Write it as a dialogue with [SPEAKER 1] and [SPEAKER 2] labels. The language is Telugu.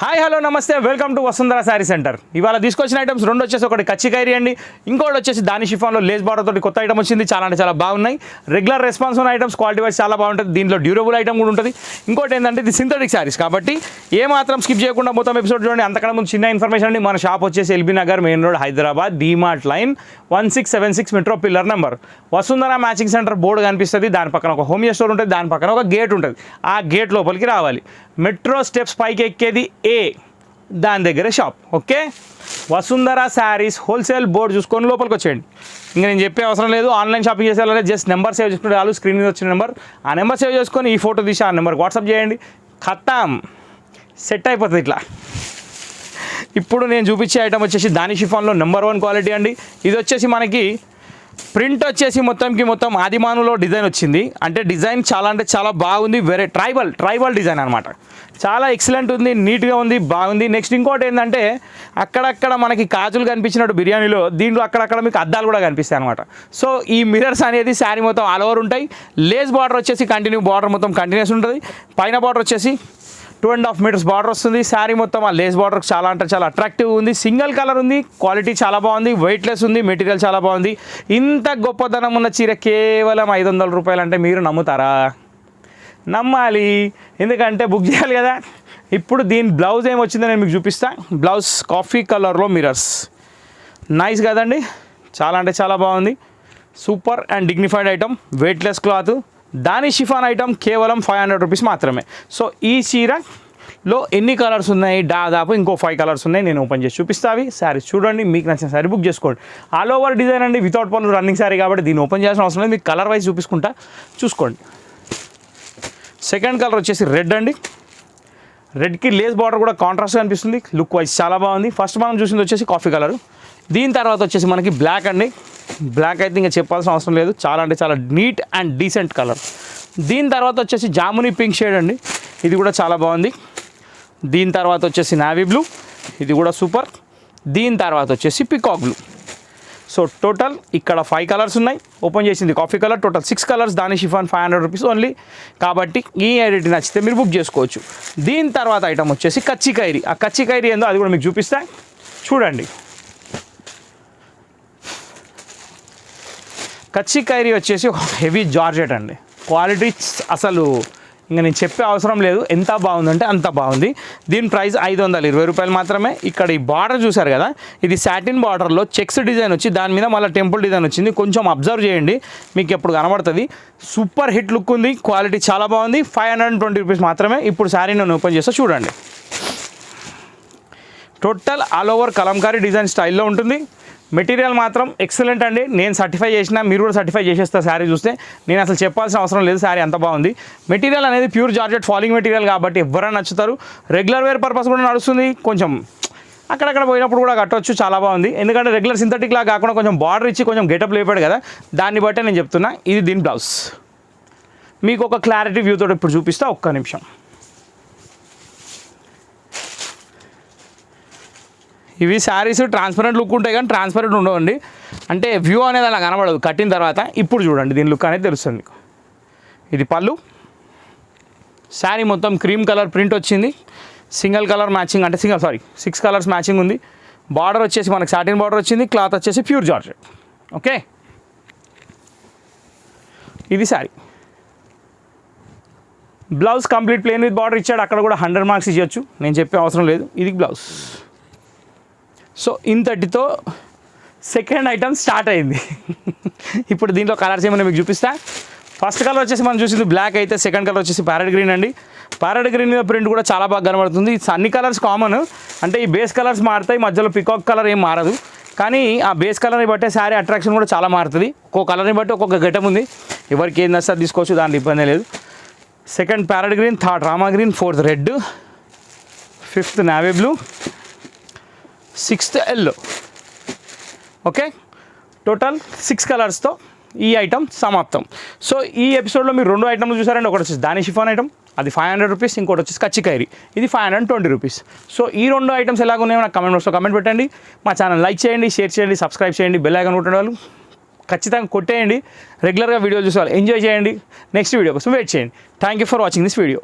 [SPEAKER 1] హాయ్ హలో నమస్తే welcome to Vasundhara sari centre. ఇవాళ తీసుకొచ్చిన ఐటమ్స్ రెండు వచ్చేసి ఒకటి కచ్చి కైరీ అండి, ఇంకోటి వచ్చేసి దాని షిఫాన్లో లేస్ బార్డర్ తోటి కొత్త ఐటమ్ వచ్చింది. చాలా అంటే చాలా బాగున్నాయి. రెగ్యులర్ రెస్పాన్స్ ఉన్న ఐటమ్స్, క్వాలిటీ వైజ్ చాలా బాగుంటుంది. దీంట్లో డ్యూరబుల్ ఐటమ్ కూడా ఉంటుంది. ఇంకోటి ఏంటంటే ఇది సింథటిక్ శారీస్ కాబట్టి ఏ మాత్రం స్కిప్ చేయకుండా మొత్తం ఎపిసోడ్ చూడండి. అంతకన్నా ముందు చిన్న ఇన్ఫర్మేషన్ అండి. మన షాప్ వచ్చేసి LB Nagar main road Hyderabad, DMart line 1676 metro pillar number. Vasundhara matching centre board కనిపిస్తుంది. దాని పక్కన ఒక హోమియో స్టోర్ ఉంటుంది, దాని పక్కన ఒక గేట్ ఉంటుంది. ఆ గేట్ లోపలికి రావాలి. మెట్రో స్టెప్స్ పైకి ఎక్కేది ఏ, దాని దగ్గర shop. Okay, Vasundhara sarees wholesale board చూసుకొని లోపలికి వచ్చేయండి. ఇంకా నేను చెప్పే అవసరం లేదు. ఆన్లైన్ షాపింగ్ చేసేయాలంటే జస్ట్ నెంబర్ సేవ్ చేసుకుంటే చాలు. స్క్రీన్ మీద వచ్చిన నెంబర్, ఆ నెంబర్ సేవ్ చేసుకొని ఈ ఫోటో తీసి ఆ నెంబర్కి వాట్సాప్ చేయండి. ఖతం, సెట్ అయిపోతుంది ఇట్లా. ఇప్పుడు నేను చూపించే ఐటమ్ వచ్చేసి దాని షిఫాన్లో నెంబర్ 1 క్వాలిటీ అండి. ఇది వచ్చేసి మనకి ప్రింట్ వచ్చేసి మొత్తం ఆదిమానులో డిజైన్ వచ్చింది. అంటే డిజైన్ చాలా అంటే చాలా బాగుంది. వేరే ట్రైబల్ డిజైన్ అనమాట. చాలా ఎక్సలెంట్ ఉంది, నీట్గా ఉంది, బాగుంది. నెక్స్ట్ ఇంకోటి ఏంటంటే అక్కడక్కడ మనకి కాజులు కనిపించినట్టు బిర్యానీలో, దీంట్లో అక్కడక్కడ మీకు అద్దాలు కూడా కనిపిస్తాయి అనమాట. సో ఈ మిరర్స్ అనేది శారీ మొత్తం ఆల్ ఓవర్ ఉంటాయి. లేస్ బార్డర్ వచ్చేసి బార్డర్ మొత్తం కంటిన్యూస్ ఉంటుంది. పైన బార్డర్ వచ్చేసి 2.5 మీటర్స్ బార్డర్ వస్తుంది. శారీ మొత్తం ఆ లేస్ బార్డర్ చాలా అంటే చాలా అట్రాక్టివ్ ఉంది. సింగిల్ కలర్ ఉంది, క్వాలిటీ చాలా బాగుంది, వెయిట్లెస్ ఉంది, మెటీరియల్ చాలా బాగుంది. ఇంత గొప్పదనం ఉన్న చీర కేవలం 500 రూపాయలు అంటే మీరు నమ్ముతారా? నమ్మాలి, ఎందుకంటే బుక్ చేయాలి కదా. ఇప్పుడు దీని బ్లౌజ్ ఏమొచ్చిందో నేను మీకు చూపిస్తాను. బ్లౌజ్ కాఫీ కలర్లో మిరర్స్, నైస్ కదండి. చాలా అంటే చాలా బాగుంది. Super and dignified item, weightless cloth. దాని షిఫాన్ ఐటమ్ కేవలం 500 రూపీస్ మాత్రమే. సో ఈ చీరలో ఎన్ని కలర్స్ ఉన్నాయి? దాదాపు ఇంకో 5 కలర్స్ ఉన్నాయి. నేను ఓపెన్ చేసి చూపిస్తావి. శారీస్ చూడండి, మీకు నచ్చిన శారీ బుక్ చేసుకోండి. ఆల్ ఓవర్ డిజైన్ అండి, వితౌట్ పళ్ళు రన్నింగ్ శారీ కాబట్టి దీన్ని ఓపెన్ చేయాల్సిన అవసరం లేదు. మీకు కలర్ వైజ్ చూపించుకుంటా, చూసుకోండి. సెకండ్ కలర్ వచ్చేసి రెడ్ అండి. రెడ్కి లేస్ బార్డర్ కూడా కాంట్రాస్ట్ అనిపిస్తుంది. లుక్ వైజ్ చాలా బాగుంది. ఫస్ట్ మనం చూసింది వచ్చేసి కాఫీ కలర్. దీని తర్వాత వచ్చేసి మనకి బ్లాక్ అండి. బ్లాక్ అయితే ఇంకా చెప్పాల్సిన అవసరం లేదు. చాలా అంటే చాలా నీట్ అండ్ డీసెంట్ కలర్. దీని తర్వాత వచ్చేసి జామునీ పింక్ షేడ్ అండి. ఇది కూడా చాలా బాగుంది. దీని తర్వాత వచ్చేసి నావీ బ్లూ, ఇది కూడా సూపర్. దీని తర్వాత వచ్చేసి పికాక్ బ్లూ. సో టోటల్ ఇక్కడ 5 కలర్స్ ఉన్నాయి. ఓపెన్ చేసింది కాఫీ కలర్. Total 6 colours. దాని షిఫాన్ 500 రూపీస్ ఓన్లీ. కాబట్టి ఈ ఐడెంటిటీ నచ్చితే మీరు బుక్ చేసుకోవచ్చు. దీని తర్వాత ఐటమ్ వచ్చేసి కచ్చి కైరీ. ఆ కచ్చి కైరీ ఏందో అది కూడా మీకు చూపిస్తా, చూడండి. కచ్చి కైరీ వచ్చేసి ఒక హెవీ జార్జెట్ అండి. క్వాలిటీ అసలు ఇంకా నేను చెప్పే అవసరం లేదు. ఎంత బాగుందంటే అంత బాగుంది. దీని ప్రైస్ 520 రూపాయలు మాత్రమే. ఇక్కడ ఈ బార్డర్ చూసారు కదా, ఇది సాటిన్ బార్డర్లో చెక్స్ డిజైన్ వచ్చి దాని మీద మళ్ళీ టెంపుల్ డిజైన్ వచ్చింది. కొంచెం అబ్జర్వ్ చేయండి, మీకు ఎప్పుడు కనబడుతుంది. సూపర్ హిట్ లుక్ ఉంది, క్వాలిటీ చాలా బాగుంది. 520 రూపీస్ మాత్రమే. ఇప్పుడు శారీ నేను ఓపెన్ చేస్తా, చూడండి. Total all over Kalamkari design స్టైల్లో ఉంటుంది. మెటీరియల్ మాత్రం ఎక్సలెంట్ అండి. నేను సర్టిఫై చేసిన, మీరు కూడా సర్టిఫై చేసేస్తారు శారీ చూస్తే. నేను అసలు చెప్పాల్సిన అవసరం లేదు, శారీ అంత బాగుంది. మెటీరియల్ అనేది ప్యూర్ జార్జెట్ ఫాలింగ్ మెటీరియల్ కాబట్టి ఎవరైనా నచ్చుతారు. రెగ్యులర్ వేర్ పర్పస్ కూడా నడుస్తుంది. కొంచెం అక్కడక్కడ పోయినప్పుడు కూడా కట్టవచ్చు. చాలా బాగుంది. ఎందుకంటే రెగ్యులర్ సింథటిక్ లాగా కాకుండా కొంచెం బార్డర్ ఇచ్చి కొంచెం గెటప్ లేపాడు కదా, దాన్ని బట్టే నేను చెప్తున్నా. ఇది దీని బ్లౌజ్. మీకు ఒక క్లారిటీ వ్యూతో ఇప్పుడు చూపిస్తా, ఒక్క నిమిషం. ఇవి శారీస్ ట్రాన్స్పరెంట్ లుక్ ఉంటాయి కానీ ట్రాన్స్పరెంట్ ఉండవండి. అంటే వ్యూ అనేది అలా కనబడదు కట్టిన తర్వాత. ఇప్పుడు చూడండి, దీని లుక్ అనేది తెలుస్తుంది మీకు. ఇది పళ్ళు. శారీ మొత్తం క్రీమ్ కలర్ ప్రింట్ వచ్చింది. సింగిల్ కలర్ మ్యాచింగ్, అంటే 6 కలర్స్ మ్యాచింగ్ ఉంది. బార్డర్ వచ్చేసి మనకి సాటిన్ బార్డర్ వచ్చింది. క్లాత్ వచ్చేసి ప్యూర్ జార్జెట్. ఓకే, ఇది sari. Blouse complete plane with border ఇచ్చాడు. అక్కడ కూడా 100 మార్క్స్ ఇవ్వచ్చు, నేను చెప్పే అవసరం లేదు. ఇది బ్లౌజ్. సో ఇంతటితో సెకండ్ ఐటమ్ స్టార్ట్ అయింది. ఇప్పుడు దీంట్లో కలర్స్ ఏమైనా మీకు చూపిస్తా. ఫస్ట్ కలర్ వచ్చేసి మనం చూసింది బ్లాక్ అయితే, సెకండ్ కలర్ వచ్చేసి ప్యారెట్ గ్రీన్ అండి. ప్యారెట్ గ్రీన్ మీద ప్రింట్ కూడా చాలా బాగా కనబడుతుంది. అన్ని కలర్స్ కామన్, అంటే ఈ బేస్ కలర్స్ మారుతాయి, మధ్యలో పికాక్ కలర్ ఏం మారదు. కానీ ఆ బేస్ కలర్ని బట్టే శారీ అట్రాక్షన్ కూడా చాలా మారుతుంది. ఒక్కొక్క కలర్ని బట్టి ఒక్కొక్క గెటప్ ఉంది. ఎవరికి ఏం నచ్చితే తీసుకోవచ్చు, దాంట్లో ఇబ్బంది లేదు. Second parrot green, third Rama green, fourth red, fifth navy blue, 6th yellow. Okay, total 6 కలర్స్తో ఈ ఐటమ్ సమాప్తం. సో ఈ ఎపిసోడ్లో మీరు 2 ఐటమ్లు చూసారండి. ఒకటి వచ్చేసి దాని షిఫాన్ ఐటమ్, అది 500 రూపీస్. ఇంకోటి వచ్చేసి కచ్చి కైరీ, ఇది 520 రూపీస్. సో ఈ 2 ఐటమ్స్ ఎలాగున్నాయో నాకు కమెంట్ బాక్స్లో కమెంట్ పెట్టండి. మా ఛానల్ లైక్ చేయండి, షేర్ చేయండి, సబ్స్క్రైబ్ చేయండి. బెల్ ఐకాన్ కొట్టే వాళ్ళు ఖచ్చితంగా కొట్టేయండి. రెగ్యులర్గా వీడియో చూసేవాళ్ళు ఎంజాయ్ చేయండి. నెక్స్ట్ వీడియో కోసం వెయిట్ చేయండి. Thank you for watching this video.